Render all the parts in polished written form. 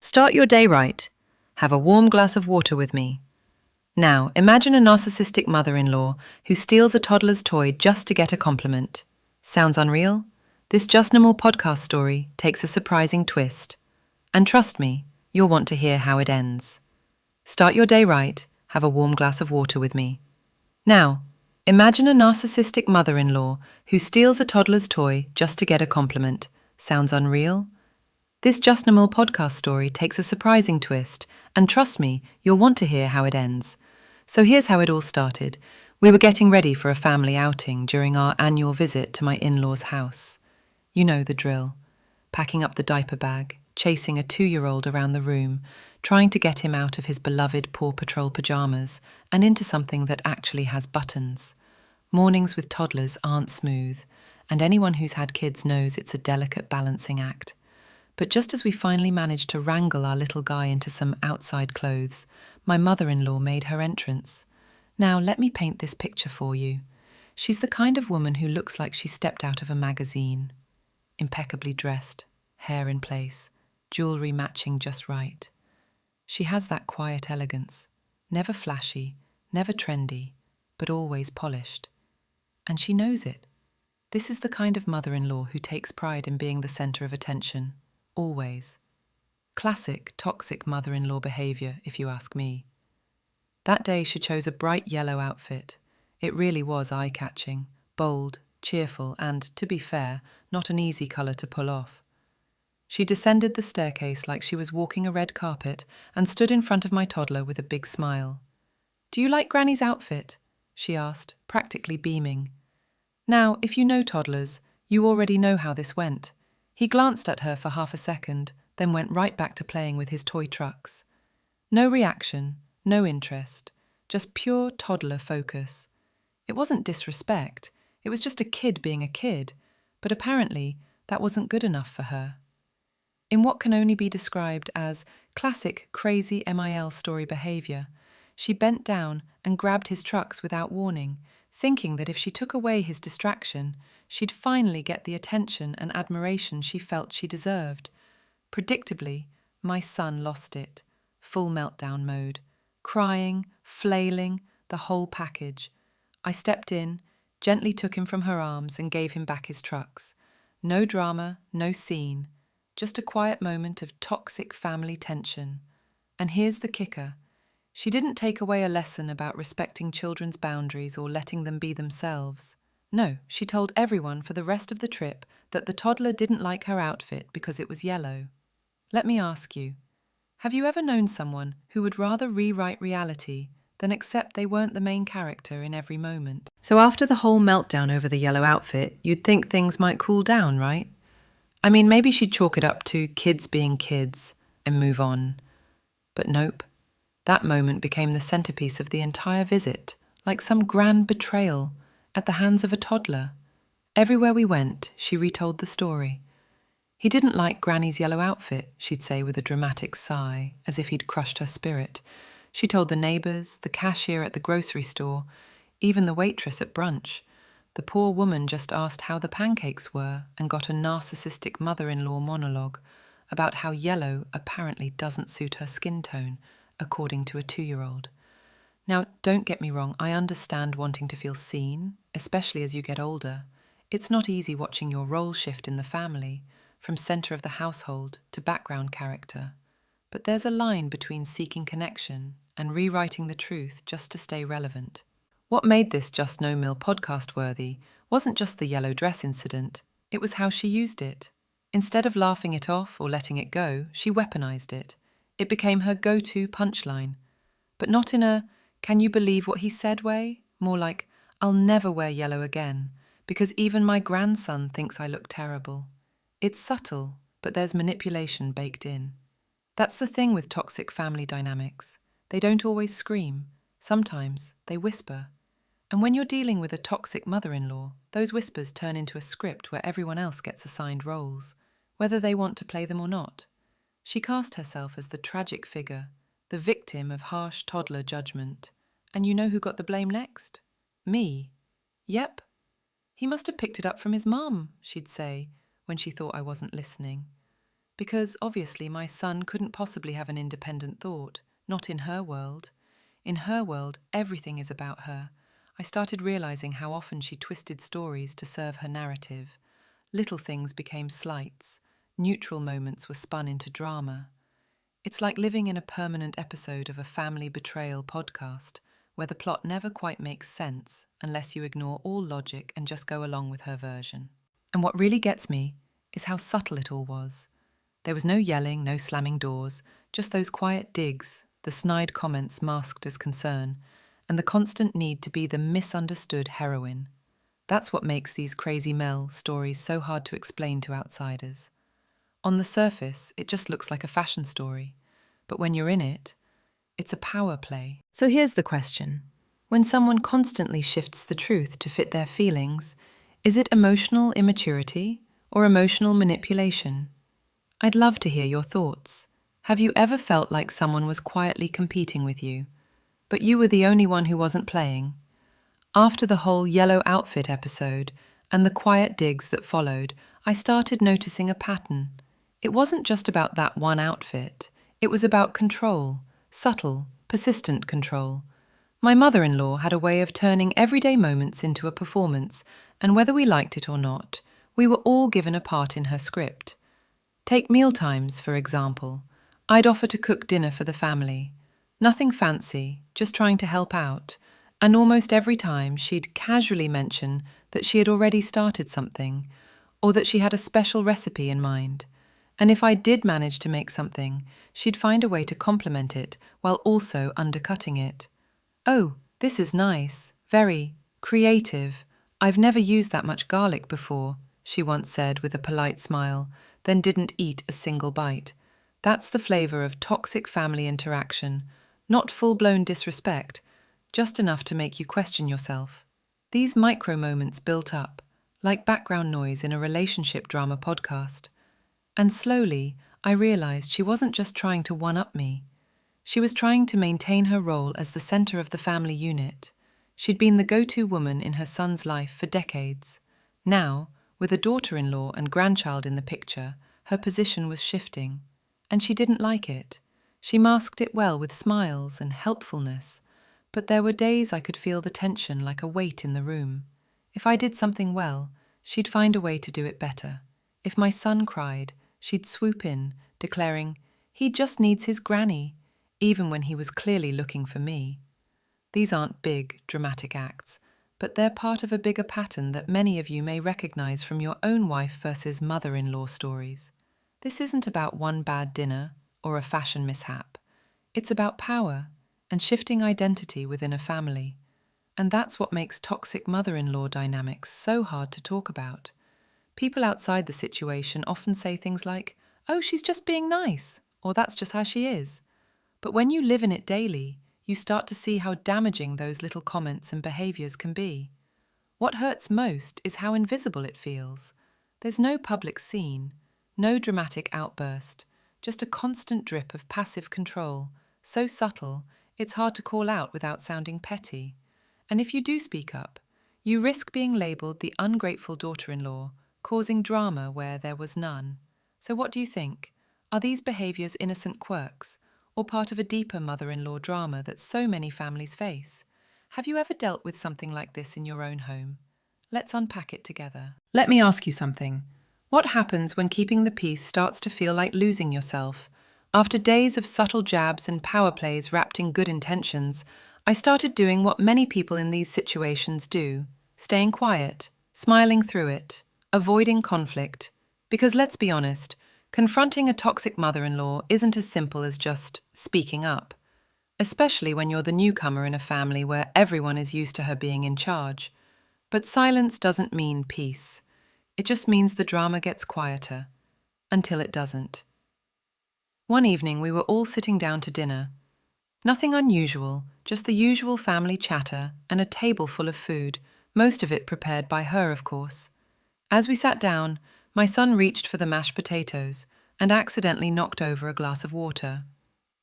Start your day right. Have a warm glass of water with me. Now, imagine a narcissistic mother-in-law who steals a toddler's toy just to get a compliment. Sounds unreal? This justnomil podcast story takes a surprising twist. And trust me, you'll want to hear how it ends. Start your day right. Have a warm glass of water with me. Now, imagine a narcissistic mother-in-law who steals a toddler's toy just to get a compliment. Sounds unreal? This justnomil podcast story takes a surprising twist, and trust me, you'll want to hear how it ends. So here's how it all started. We were getting ready for a family outing during our annual visit to my in-laws' house. You know the drill. Packing up the diaper bag, chasing a 2-year-old around the room, trying to get him out of his beloved Paw Patrol pajamas and into something that actually has buttons. Mornings with toddlers aren't smooth, and anyone who's had kids knows it's a delicate balancing act. But just as we finally managed to wrangle our little guy into some outside clothes, my mother-in-law made her entrance. Now, let me paint this picture for you. She's the kind of woman who looks like she stepped out of a magazine. Impeccably dressed, hair in place, jewelry matching just right. She has that quiet elegance, never flashy, never trendy, but always polished. And she knows it. This is the kind of mother-in-law who takes pride in being the center of attention. Always. Classic toxic mother-in-law behavior, if you ask me. That day she chose a bright yellow outfit. It really was eye-catching, bold, cheerful, and, to be fair, not an easy colour to pull off. She descended the staircase like she was walking a red carpet and stood in front of my toddler with a big smile. "Do you like Granny's outfit?" she asked, practically beaming. Now, if you know toddlers, you already know how this went. He glanced at her for half a second, then went right back to playing with his toy trucks. No reaction, no interest, just pure toddler focus. It wasn't disrespect, it was just a kid being a kid, but apparently that wasn't good enough for her. In what can only be described as classic crazy MIL story behavior, she bent down and grabbed his trucks without warning, thinking that if she took away his distraction, she'd finally get the attention and admiration she felt she deserved. Predictably, my son lost it. Full meltdown mode. Crying, flailing, the whole package. I stepped in, gently took him from her arms and gave him back his trucks. No drama, no scene. Just a quiet moment of toxic family tension. And here's the kicker. She didn't take away a lesson about respecting children's boundaries or letting them be themselves. No, she told everyone for the rest of the trip that the toddler didn't like her outfit because it was yellow. Let me ask you, have you ever known someone who would rather rewrite reality than accept they weren't the main character in every moment? So after the whole meltdown over the yellow outfit, you'd think things might cool down, right? I mean, maybe she'd chalk it up to kids being kids and move on. But nope. That moment became the centerpiece of the entire visit, like some grand betrayal at the hands of a toddler. Everywhere we went, she retold the story. He didn't like Granny's yellow outfit, she'd say with a dramatic sigh, as if he'd crushed her spirit. She told the neighbours, the cashier at the grocery store, even the waitress at brunch. The poor woman just asked how the pancakes were and got a narcissistic mother-in-law monologue about how yellow apparently doesn't suit her skin tone, according to a 2-year-old. Now, don't get me wrong, I understand wanting to feel seen, especially as you get older. It's not easy watching your role shift in the family, from centre of the household to background character. But there's a line between seeking connection and rewriting the truth just to stay relevant. What made this justnomil podcast worthy wasn't just the yellow dress incident, it was how she used it. Instead of laughing it off or letting it go, she weaponized it. It became her go-to punchline. But not in a, "can you believe what he said" way? More like, "I'll never wear yellow again, because even my grandson thinks I look terrible." It's subtle, but there's manipulation baked in. That's the thing with toxic family dynamics. They don't always scream. Sometimes they whisper. And when you're dealing with a toxic mother-in-law, those whispers turn into a script where everyone else gets assigned roles, whether they want to play them or not. She cast herself as the tragic figure, the victim of harsh toddler judgment. And you know who got the blame next? Me. Yep. "He must have picked it up from his mum," she'd say, when she thought I wasn't listening. Because obviously my son couldn't possibly have an independent thought, not in her world. In her world, everything is about her. I started realizing how often she twisted stories to serve her narrative. Little things became slights. Neutral moments were spun into drama. It's like living in a permanent episode of a family betrayal podcast, where the plot never quite makes sense unless you ignore all logic and just go along with her version. And what really gets me is how subtle it all was. There was no yelling, no slamming doors, just those quiet digs, the snide comments masked as concern, and the constant need to be the misunderstood heroine. That's what makes these crazy Mel stories so hard to explain to outsiders. On the surface, it just looks like a fashion story, but when you're in it, it's a power play. So here's the question. When someone constantly shifts the truth to fit their feelings, is it emotional immaturity or emotional manipulation? I'd love to hear your thoughts. Have you ever felt like someone was quietly competing with you, but you were the only one who wasn't playing? After the whole yellow outfit episode and the quiet digs that followed, I started noticing a pattern. It wasn't just about that one outfit. It was about control, subtle, persistent control. My mother-in-law had a way of turning everyday moments into a performance, and whether we liked it or not, we were all given a part in her script. Take mealtimes, for example. I'd offer to cook dinner for the family. Nothing fancy, just trying to help out. And almost every time she'd casually mention that she had already started something, or that she had a special recipe in mind. And if I did manage to make something, she'd find a way to compliment it while also undercutting it. "Oh, this is nice, very creative. I've never used that much garlic before," she once said with a polite smile, then didn't eat a single bite. That's the flavor of toxic family interaction, not full-blown disrespect, just enough to make you question yourself. These micro moments built up, like background noise in a relationship drama podcast. And slowly, I realized she wasn't just trying to one-up me. She was trying to maintain her role as the center of the family unit. She'd been the go-to woman in her son's life for decades. Now, with a daughter-in-law and grandchild in the picture, her position was shifting. And she didn't like it. She masked it well with smiles and helpfulness. But there were days I could feel the tension like a weight in the room. If I did something well, she'd find a way to do it better. If my son cried, she'd swoop in, declaring, "He just needs his granny," even when he was clearly looking for me. These aren't big, dramatic acts, but they're part of a bigger pattern that many of you may recognize from your own wife versus mother-in-law stories. This isn't about one bad dinner or a fashion mishap. It's about power and shifting identity within a family. And that's what makes toxic mother-in-law dynamics so hard to talk about. People outside the situation often say things like, "Oh, she's just being nice," or "That's just how she is." But when you live in it daily, you start to see how damaging those little comments and behaviors can be. What hurts most is how invisible it feels. There's no public scene, no dramatic outburst, just a constant drip of passive control, so subtle, it's hard to call out without sounding petty. And if you do speak up, you risk being labelled the ungrateful daughter-in-law, causing drama where there was none. So what do you think? Are these behaviours innocent quirks, or part of a deeper mother-in-law drama that so many families face? Have you ever dealt with something like this in your own home? Let's unpack it together. Let me ask you something. What happens when keeping the peace starts to feel like losing yourself? After days of subtle jabs and power plays wrapped in good intentions, I started doing what many people in these situations do, staying quiet, smiling through it, avoiding conflict. Because let's be honest, confronting a toxic mother-in-law isn't as simple as just speaking up, especially when you're the newcomer in a family where everyone is used to her being in charge. But silence doesn't mean peace. It just means the drama gets quieter, until it doesn't. One evening we were all sitting down to dinner. Nothing unusual, just the usual family chatter and a table full of food, most of it prepared by her, of course. As we sat down, my son reached for the mashed potatoes and accidentally knocked over a glass of water.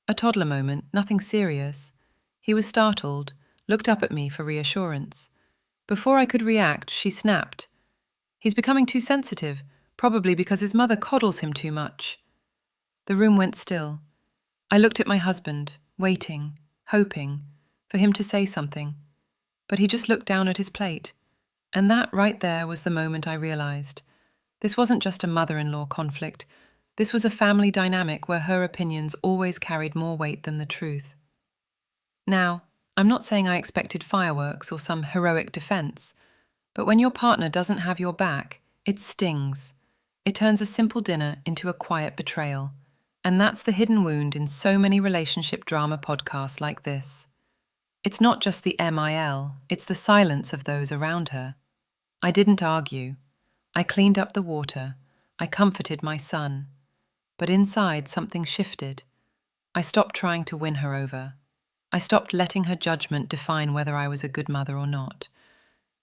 A toddler moment, nothing serious. He was startled, looked up at me for reassurance. Before I could react, she snapped. "He's becoming too sensitive, probably because his mother coddles him too much." The room went still. I looked at my husband, waiting, hoping for him to say something. But he just looked down at his plate. And that right there was the moment I realized. This wasn't just a mother-in-law conflict. This was a family dynamic where her opinions always carried more weight than the truth. Now, I'm not saying I expected fireworks or some heroic defense, but when your partner doesn't have your back, it stings. It turns a simple dinner into a quiet betrayal. And that's the hidden wound in so many relationship drama podcasts like this. It's not just the MIL, it's the silence of those around her. I didn't argue. I cleaned up the water. I comforted my son. But inside, something shifted. I stopped trying to win her over. I stopped letting her judgment define whether I was a good mother or not.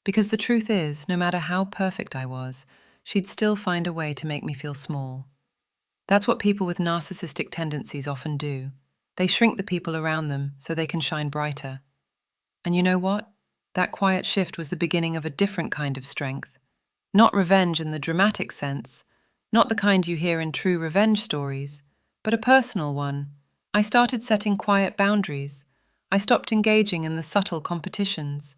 Because the truth is, no matter how perfect I was, she'd still find a way to make me feel small. That's what people with narcissistic tendencies often do. They shrink the people around them so they can shine brighter. And you know what? That quiet shift was the beginning of a different kind of strength. Not revenge in the dramatic sense, not the kind you hear in true revenge stories, but a personal one. I started setting quiet boundaries. I stopped engaging in the subtle competitions.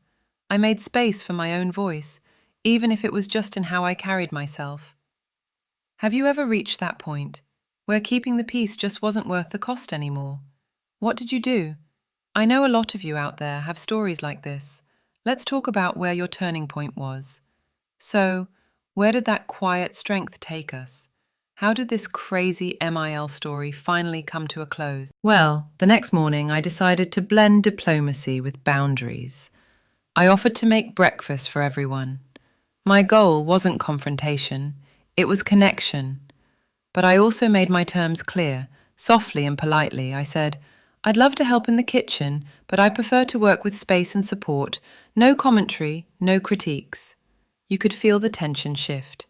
I made space for my own voice, even if it was just in how I carried myself. Have you ever reached that point, where keeping the peace just wasn't worth the cost anymore? What did you do? I know a lot of you out there have stories like this. Let's talk about where your turning point was. So, where did that quiet strength take us? How did this crazy MIL story finally come to a close? Well, the next morning I decided to blend diplomacy with boundaries. I offered to make breakfast for everyone. My goal wasn't confrontation, it was connection. But I also made my terms clear. Softly and politely, I said, I'd love to help in the kitchen, but I prefer to work with space and support. No commentary, no critiques. You could feel the tension shift.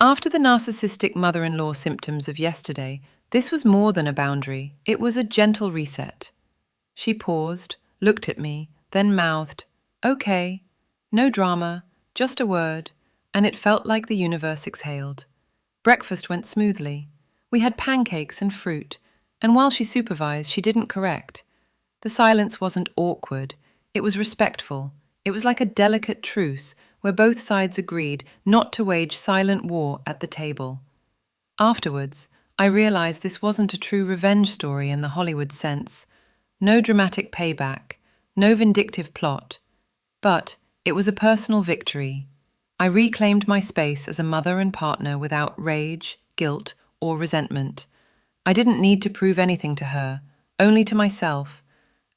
After the narcissistic mother-in-law symptoms of yesterday, this was more than a boundary. It was a gentle reset. She paused, looked at me, then mouthed, "Okay, no drama, just a word," and it felt like the universe exhaled. Breakfast went smoothly. We had pancakes and fruit, and while she supervised, she didn't correct. The silence wasn't awkward, it was respectful. It was like a delicate truce where both sides agreed not to wage silent war at the table. Afterwards, I realized this wasn't a true revenge story in the Hollywood sense. No dramatic payback, no vindictive plot. But it was a personal victory. I reclaimed my space as a mother and partner without rage, guilt, or resentment. I didn't need to prove anything to her, only to myself.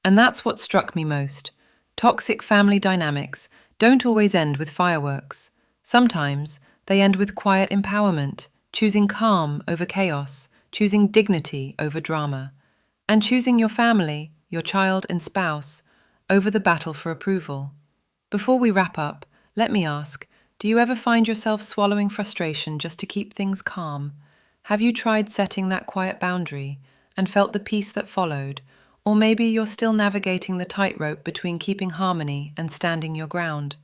And that's what struck me most. Toxic family dynamics don't always end with fireworks. Sometimes they end with quiet empowerment, choosing calm over chaos, choosing dignity over drama, and choosing your family, your child and spouse, over the battle for approval. Before we wrap up, let me ask, do you ever find yourself swallowing frustration just to keep things calm? Have you tried setting that quiet boundary and felt the peace that followed? Or maybe you're still navigating the tightrope between keeping harmony and standing your ground.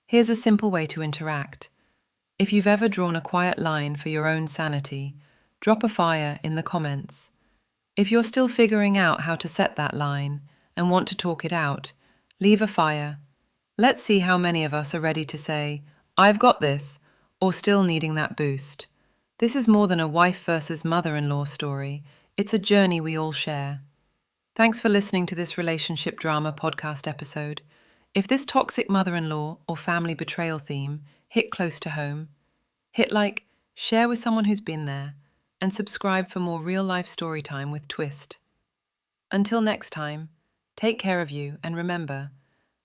Here's a simple way to interact. If you've ever drawn a quiet line for your own sanity, drop a fire in the comments. If you're still figuring out how to set that line and want to talk it out, leave a fire. Let's see how many of us are ready to say, "I've got this," or still needing that boost. This is more than a wife versus mother-in-law story. It's a journey we all share. Thanks for listening to this relationship drama podcast episode. If this toxic mother-in-law or family betrayal theme hit close to home, hit like, share with someone who's been there, and subscribe for more real-life story time with Twist. Until next time, take care of you and remember,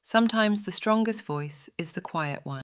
sometimes the strongest voice is the quiet one.